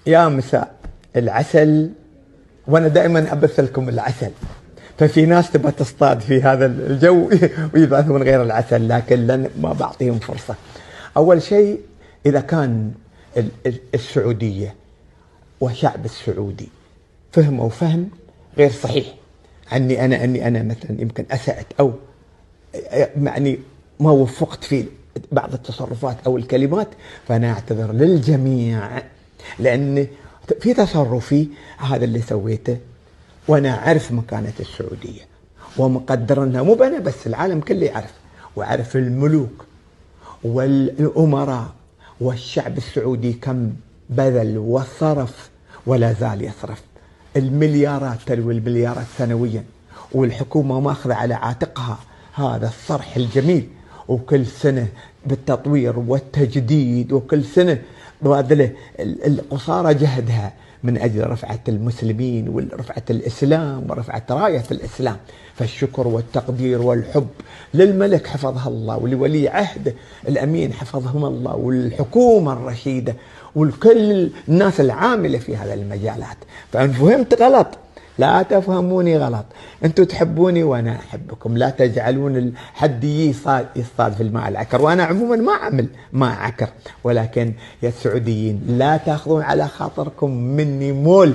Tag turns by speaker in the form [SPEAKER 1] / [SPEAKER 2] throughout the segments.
[SPEAKER 1] يا مساء العسل، وانا دائما ابث لكم العسل. ففي ناس تبغى تصطاد في هذا الجو ويبعثون غير العسل، لكن لن ما بعطيهم فرصه. اول شيء، اذا كان السعوديه والشعب السعودي فهموا فهم غير صحيح عني انا، اني انا مثلا يمكن اسأت او يعني ما وفقت في بعض التصرفات او الكلمات، فانا اعتذر للجميع، لان في تصرفي هذا اللي سويته وانا اعرف مكانة السعودية ومقدر انها مو انا بس، العالم كله يعرف، وعرف الملوك والامراء والشعب السعودي كم بذل وصرف ولا زال يصرف المليارات تلو المليارات سنويا، والحكومة ماخذة على عاتقها هذا الصرح الجميل، وكل سنة بالتطوير والتجديد، وكل سنة باذله القصارى جهدها من أجل رفعة المسلمين ورفعة الإسلام ورفعة راية الإسلام. فالشكر والتقدير والحب للملك حفظه الله، ولولي عهده الأمين حفظهم الله، والحكومة الرشيدة، وكل الناس العاملة في هذا المجالات. فإن فهمت غلط لا تفهموني غلط، انتم تحبوني وانا احبكم، لا تجعلون حد يصطاد في الماء العكر، وانا عموما ما اعمل ماء عكر، ولكن يا السعوديين لا تاخذون على خاطركم مني مول،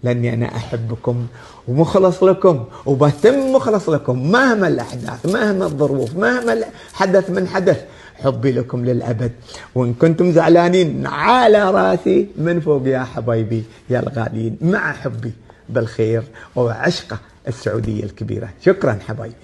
[SPEAKER 1] لاني انا احبكم ومخلص لكم وبتم مخلص لكم مهما الاحداث، مهما الظروف، مهما حدث من حدث، حبي لكم للابد. وان كنتم زعلانين على راسي من فوق يا حبايبي يا الغاليين، مع حبي بالخير وعشقه السعودية الكبيرة. شكرا حبايبي.